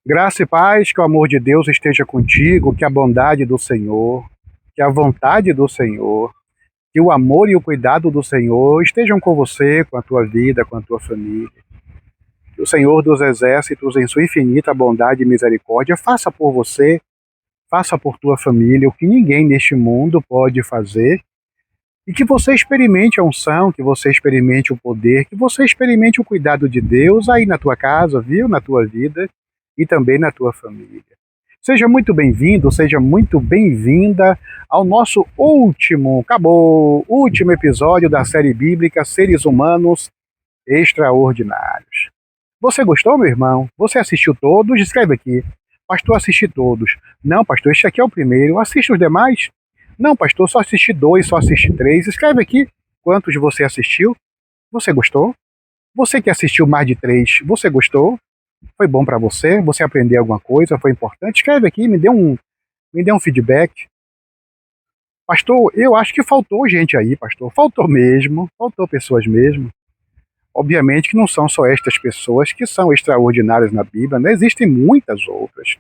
Graça e paz, que o amor de Deus esteja contigo, que a bondade do Senhor, que a vontade do Senhor, que o amor e o cuidado do Senhor estejam com você, com a tua vida, com a tua família. Que o Senhor dos Exércitos, em sua infinita bondade e misericórdia, faça por você, faça por tua família o que ninguém neste mundo pode fazer, e que você experimente a unção, que você experimente o poder, que você experimente o cuidado de Deus aí na tua casa, viu? Na tua vida e também na tua família. Seja muito bem-vindo, seja muito bem-vinda ao nosso último episódio da série bíblica Seres Humanos Extraordinários. Você gostou, meu irmão? Você assistiu todos? Escreve aqui. Pastor, assisti todos. Não, pastor, este aqui é o primeiro. Assiste os demais? Não, pastor, só assisti 2, só assisti 3. Escreve aqui quantos você assistiu. Você gostou? Você que assistiu mais de 3, você gostou? Foi bom para você? Você aprendeu alguma coisa? Foi importante? Escreve aqui, me dê um feedback. Pastor, eu acho que faltou gente aí, pastor. Faltou mesmo, faltou pessoas mesmo. Obviamente que não são só estas pessoas que são extraordinárias na Bíblia, né? Existem muitas outras.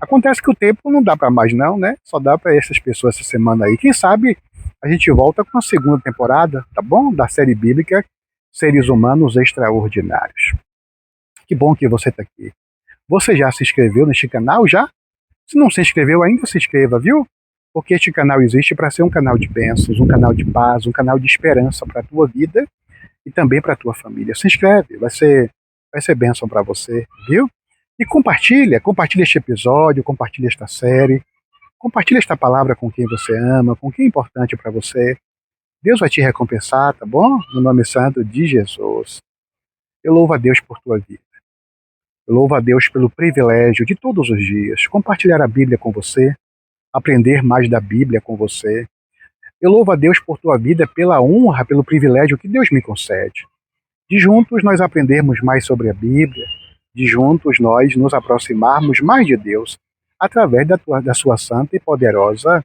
Acontece que o tempo não dá para mais não, né? Só dá para essas pessoas essa semana aí. Quem sabe a gente volta com a segunda temporada, tá bom? Da série bíblica Seres Humanos Extraordinários. Que bom que você está aqui. Você já se inscreveu neste canal já? Se não se inscreveu ainda, se inscreva, viu? Porque este canal existe para ser um canal de bênçãos, um canal de paz, um canal de esperança para a tua vida e também para a tua família. Se inscreve, vai ser bênção para você, viu? E compartilha este episódio, compartilha esta série, compartilha esta palavra com quem você ama, com quem é importante para você. Deus vai te recompensar, tá bom? No nome santo de Jesus. Eu louvo a Deus por tua vida. Eu louvo a Deus pelo privilégio de todos os dias compartilhar a Bíblia com você, aprender mais da Bíblia com você. Eu louvo a Deus por tua vida, pela honra, pelo privilégio que Deus me concede. De juntos nós aprendermos mais sobre a Bíblia, de juntos nós nos aproximarmos mais de Deus, através da sua santa e poderosa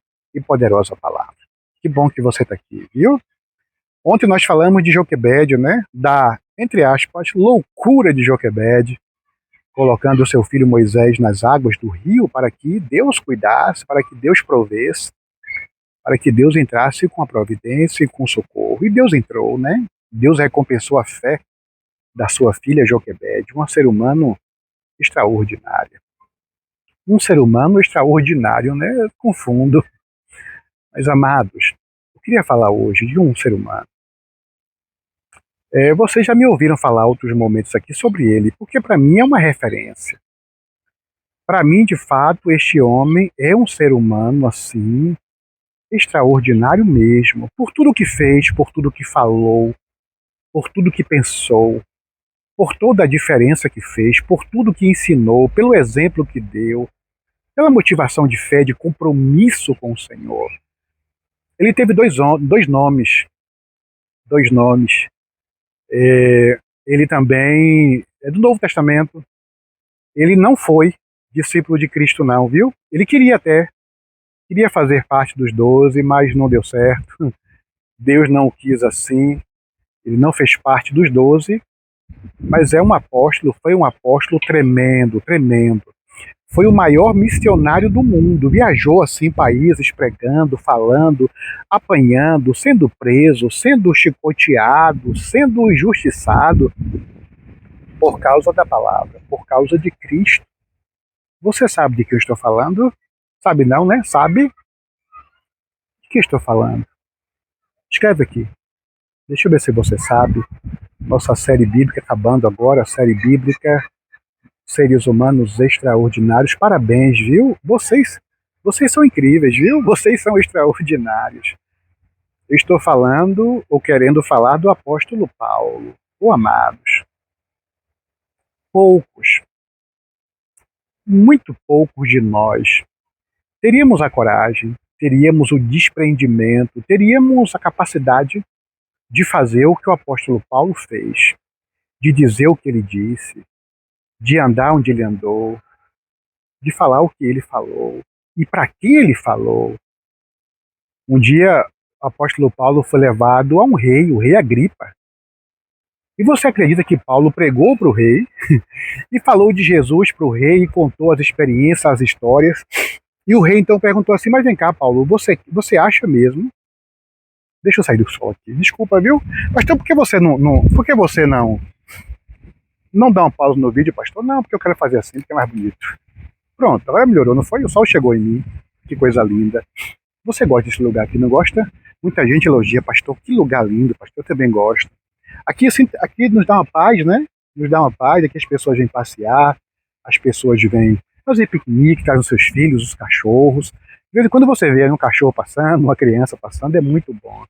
palavra. Que bom que você está aqui, viu? Ontem nós falamos de Joquebede, né? Da, entre aspas, loucura de Joquebede, colocando o seu filho Moisés nas águas do rio para que Deus cuidasse, para que Deus provesse, para que Deus entrasse com a providência e com socorro. E Deus entrou, né? Deus recompensou a fé da sua filha Joquebede, um ser humano extraordinário. Um ser humano extraordinário, né? Eu confundo. Mas, amados, eu queria falar hoje de um ser humano. Vocês já me ouviram falar outros momentos aqui sobre ele, porque para mim é uma referência. Para mim, de fato, este homem é um ser humano assim, extraordinário mesmo, por tudo que fez, por tudo que falou, por tudo que pensou, por toda a diferença que fez, por tudo que ensinou, pelo exemplo que deu, pela motivação de fé, de compromisso com o Senhor. Ele teve dois nomes, dois nomes. Ele também é do Novo Testamento. Ele não foi discípulo de Cristo não, viu? Ele queria fazer parte dos 12, mas não deu certo. Deus não o quis assim. Ele não fez parte dos 12, mas foi um apóstolo tremendo, tremendo. Foi o maior missionário do mundo. Viajou assim países pregando, falando, apanhando, sendo preso, sendo chicoteado, sendo injustiçado por causa da palavra, por causa de Cristo. Você sabe de que eu estou falando? Sabe não, né? Sabe de que eu estou falando? Escreve aqui. Deixa eu ver se você sabe. Nossa série bíblica acabando agora, a série bíblica Seres Humanos Extraordinários. Parabéns, viu? Vocês são incríveis, viu? Vocês são extraordinários. Eu estou falando, ou querendo falar, do apóstolo Paulo. Oh, amados, poucos, muito poucos de nós teríamos a coragem, teríamos o desprendimento, teríamos a capacidade de fazer o que o apóstolo Paulo fez, de dizer o que ele disse, de andar onde ele andou, de falar o que ele falou e para que ele falou. Um dia, o apóstolo Paulo foi levado a um rei, o rei Agripa. E você acredita que Paulo pregou para o rei e falou de Jesus para o rei e contou as experiências, as histórias? E o rei então perguntou assim: mas vem cá, Paulo, você acha mesmo? Deixa eu sair do sol aqui. Desculpa, viu? Pastor, por que você por que você não dá uma pausa no vídeo, pastor? Não, porque eu quero fazer assim, porque é mais bonito. Pronto, agora melhorou, não foi? O sol chegou em mim. Que coisa linda. Você gosta desse lugar aqui, não gosta? Muita gente elogia, pastor, que lugar lindo, pastor, eu também gosto. Aqui, assim, aqui nos dá uma paz, né? Nos dá uma paz, aqui as pessoas vêm passear, as pessoas vêm fazer piquenique, trazem os seus filhos, os cachorros. De vez em quando você vê um cachorro passando, uma criança passando, é muito bom.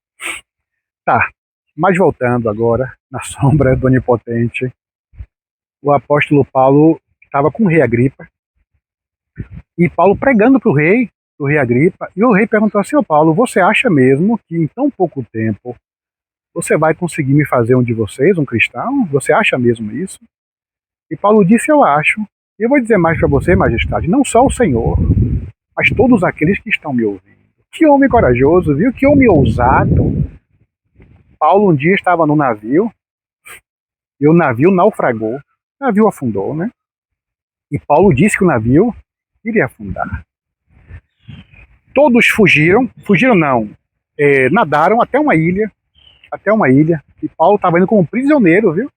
Tá, mas voltando agora, na sombra do Onipotente, o apóstolo Paulo estava com o rei Agripa, e Paulo pregando para o rei Agripa, e o rei perguntou assim: ô Paulo, você acha mesmo que em tão pouco tempo você vai conseguir me fazer um de vocês, um cristão? Você acha mesmo isso? E Paulo disse: eu acho. E eu vou dizer mais para você, majestade, não só o Senhor, mas todos aqueles que estão me ouvindo. Que homem corajoso, viu? Que homem ousado. Paulo um dia estava no navio, e o navio naufragou. O navio afundou, né? E Paulo disse que o navio iria afundar. Todos fugiram não, nadaram até uma ilha, e Paulo estava indo como prisioneiro, viu?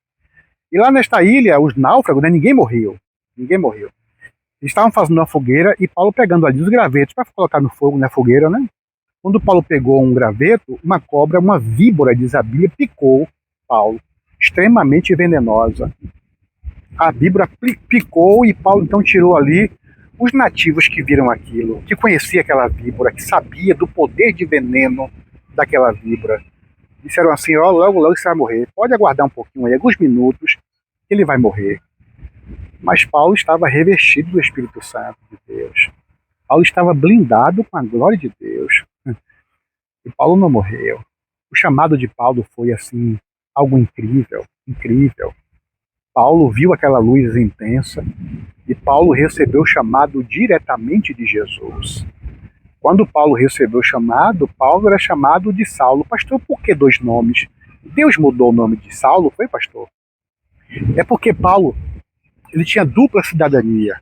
E lá nesta ilha, os náufragos, né, ninguém morreu. Eles estavam fazendo uma fogueira e Paulo pegando ali os gravetos para colocar no fogo, na fogueira, né? Quando Paulo pegou um graveto, uma cobra, uma víbora de Isabilha, picou Paulo, extremamente venenosa. A víbora picou e Paulo então tirou ali. Os nativos que viram aquilo, que conheciam aquela víbora, que sabia do poder de veneno daquela víbora, disseram assim: ó, logo você vai morrer, pode aguardar um pouquinho aí, alguns minutos, que ele vai morrer. Mas Paulo estava revestido do Espírito Santo de Deus. Paulo estava blindado com a glória de Deus. E Paulo não morreu. O chamado de Paulo foi assim, algo incrível, incrível. Paulo viu aquela luz intensa e Paulo recebeu o chamado diretamente de Jesus. Quando Paulo recebeu o chamado, Paulo era chamado de Saulo. Pastor, por que dois nomes? Deus mudou o nome de Saulo, foi, pastor? É porque Paulo, ele tinha dupla cidadania.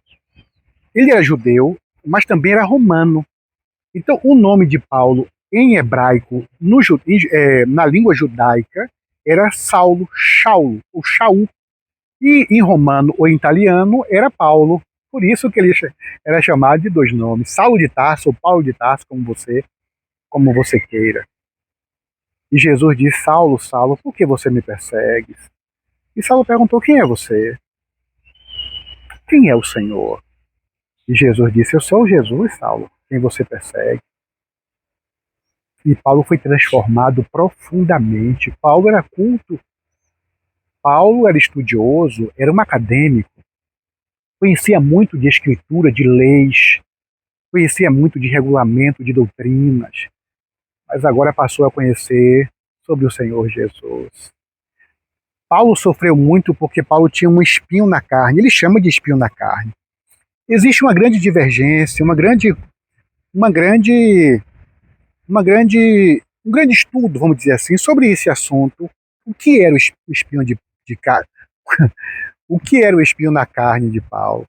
Ele era judeu, mas também era romano. Então, o nome de Paulo, em hebraico, na língua judaica, era Saulo, Shaulo, ou Shaul. E em romano ou em italiano era Paulo. Por isso que ele era chamado de dois nomes, Saulo de Tarso ou Paulo de Tarso, como você queira. E Jesus disse: Saulo, Saulo, por que você me persegue? E Saulo perguntou: quem é você? Quem é o Senhor? E Jesus disse: eu sou Jesus, Saulo, quem você persegue. E Paulo foi transformado profundamente. Paulo era culto. Paulo era estudioso, era um acadêmico. Conhecia muito de escritura, de leis, conhecia muito de regulamento, de doutrinas, mas agora passou a conhecer sobre o Senhor Jesus. Paulo sofreu muito porque Paulo tinha um espinho na carne, ele chama de espinho na carne. Existe uma grande divergência, um grande estudo, vamos dizer assim, sobre esse assunto. O que era o espinho de carne? O que era o espinho na carne de Paulo?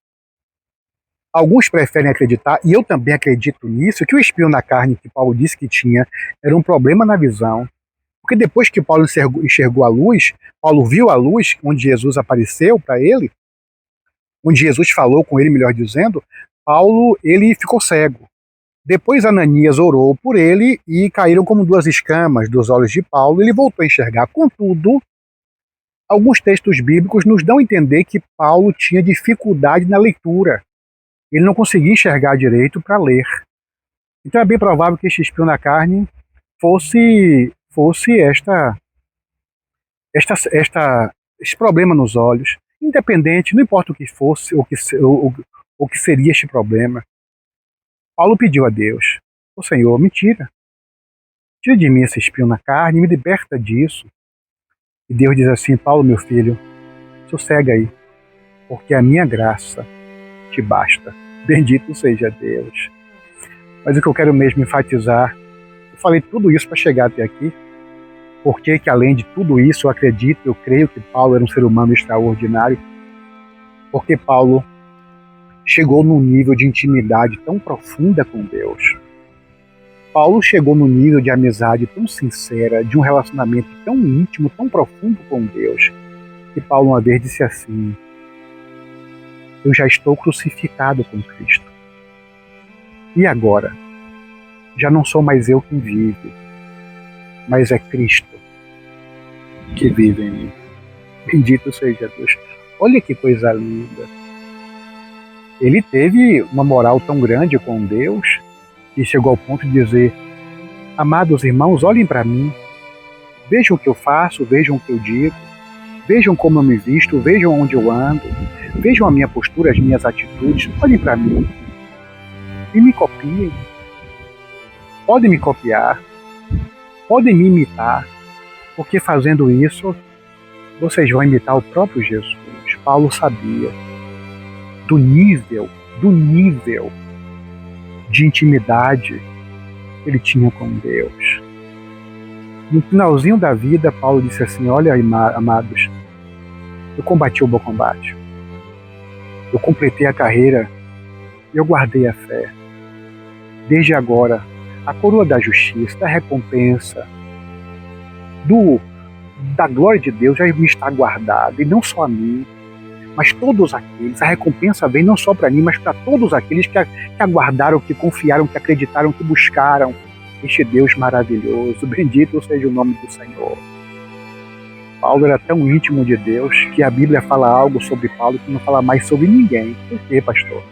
Alguns preferem acreditar, e eu também acredito nisso, que o espinho na carne que Paulo disse que tinha era um problema na visão. Porque depois que Paulo enxergou a luz, Paulo viu a luz onde Jesus apareceu para ele, onde Jesus falou com ele, melhor dizendo, Paulo ele ficou cego. Depois Ananias orou por ele e caíram como duas escamas dos olhos de Paulo, e ele voltou a enxergar. Contudo, alguns textos bíblicos nos dão a entender que Paulo tinha dificuldade na leitura. Ele não conseguia enxergar direito para ler. Então é bem provável que esse espinho na carne fosse esse problema nos olhos. Independente, não importa o que fosse, o que seria este problema. Paulo pediu a Deus: ô Senhor, me tira de mim esse espinho na carne, me liberta disso. E Deus diz assim: Paulo, meu filho, sossega aí, porque a minha graça te basta. Bendito seja Deus. Mas o que eu quero mesmo enfatizar, eu falei tudo isso para chegar até aqui, Por que que, além de tudo isso, eu acredito, eu creio que Paulo era um ser humano extraordinário? Porque Paulo chegou num nível de intimidade tão profunda com Deus. Paulo chegou num nível de amizade tão sincera, de um relacionamento tão íntimo, tão profundo com Deus, que Paulo uma vez disse assim: eu já estou crucificado com Cristo. E agora? Já não sou mais eu quem vive, mas é Cristo que vive em mim. Bendito seja Deus. Olha que coisa linda. Ele teve uma moral tão grande com Deus que chegou ao ponto de dizer: amados irmãos, olhem para mim, vejam o que eu faço, vejam o que eu digo, vejam como eu me visto, vejam onde eu ando, vejam a minha postura, as minhas atitudes, olhem para mim e me copiem. Podem me copiar, podem me imitar, porque fazendo isso, vocês vão imitar o próprio Jesus. Paulo sabia do nível de intimidade que ele tinha com Deus. No finalzinho da vida, Paulo disse assim: olha, amados, eu combati o bom combate, eu completei a carreira, eu guardei a fé. Desde agora, a coroa da justiça, da recompensa, da glória de Deus já me está guardada, e não só a mim, mas todos aqueles. A recompensa vem não só para mim, mas para todos aqueles que aguardaram, que confiaram, que acreditaram, que buscaram este Deus maravilhoso. Bendito seja o nome do Senhor. Paulo era tão íntimo de Deus que a Bíblia fala algo sobre Paulo que não fala mais sobre ninguém. Por quê, pastor?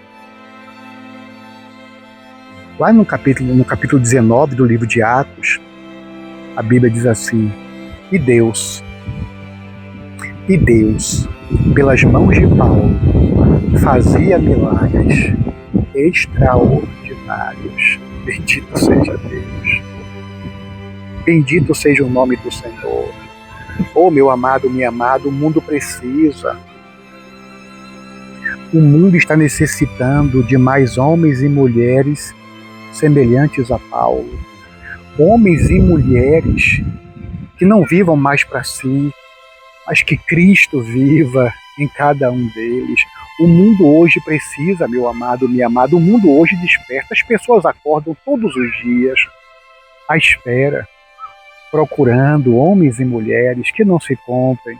Lá no capítulo 19 do livro de Atos, a Bíblia diz assim: E Deus, pelas mãos de Paulo, fazia milagres extraordinários. Bendito seja Deus. Bendito seja o nome do Senhor. Oh, meu amado, minha amada, o mundo precisa. O mundo está necessitando de mais homens e mulheres semelhantes a Paulo. Homens e mulheres que não vivam mais para si, mas que Cristo viva em cada um deles. O mundo hoje precisa, meu amado, minha amada, o mundo hoje desperta. As pessoas acordam todos os dias à espera, procurando homens e mulheres que não se comprem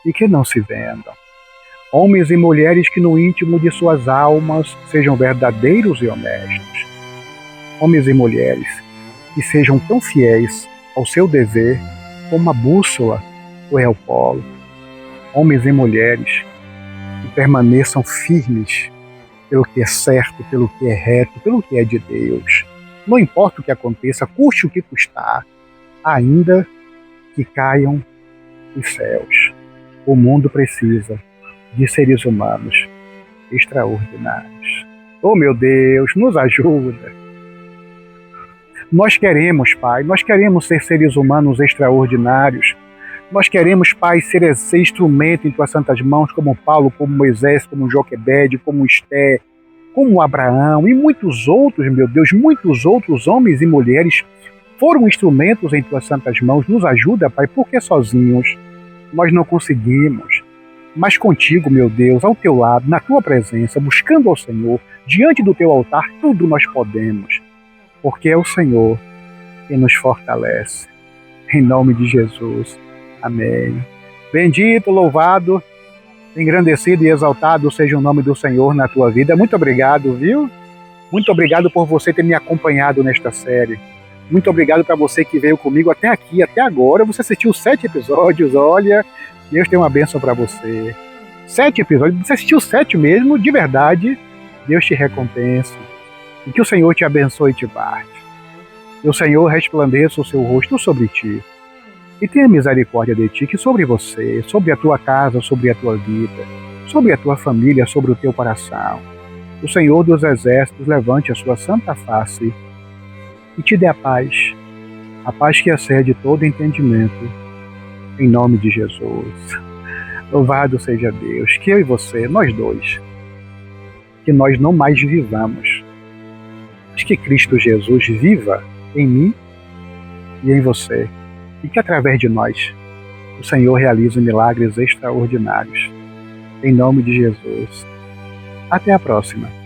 e que não se vendam. Homens e mulheres que no íntimo de suas almas sejam verdadeiros e honestos. Homens e mulheres que sejam tão fiéis ao seu dever como a bússola ou é o polo. Homens e mulheres que permaneçam firmes pelo que é certo, pelo que é reto, pelo que é de Deus. Não importa o que aconteça, custe o que custar, ainda que caiam os céus. O mundo precisa de seres humanos extraordinários. Oh, meu Deus, nos ajuda. Nós queremos, Pai, nós queremos ser seres humanos extraordinários. Nós queremos, Pai, ser instrumento em Tuas santas mãos, como Paulo, como Moisés, como Joquebede, como Esté, como Abraão e muitos outros, meu Deus, muitos outros homens e mulheres foram instrumentos em Tuas santas mãos. Nos ajuda, Pai, porque sozinhos nós não conseguimos. Mas contigo, meu Deus, ao Teu lado, na Tua presença, buscando ao Senhor, diante do Teu altar, tudo nós podemos. Porque é o Senhor que nos fortalece. Em nome de Jesus. Amém. Bendito, louvado, engrandecido e exaltado seja o nome do Senhor na tua vida. Muito obrigado, viu? Muito obrigado por você ter me acompanhado nesta série. Muito obrigado para você que veio comigo até aqui, até agora. Você assistiu 7 episódios, olha, Deus tem uma bênção para você. 7 episódios, você assistiu 7 mesmo, de verdade, Deus te recompense. E que o Senhor te abençoe e te guarde. E o Senhor resplandeça o seu rosto sobre ti. E tenha misericórdia de ti, que sobre você, sobre a tua casa, sobre a tua vida, sobre a tua família, sobre o teu coração, o Senhor dos exércitos levante a sua santa face e te dê a paz que excede todo entendimento, em nome de Jesus. Louvado seja Deus, que eu e você, nós dois, que nós não mais vivamos, mas que Cristo Jesus viva em mim e em você, e que através de nós o Senhor realize milagres extraordinários. Em nome de Jesus. Até a próxima.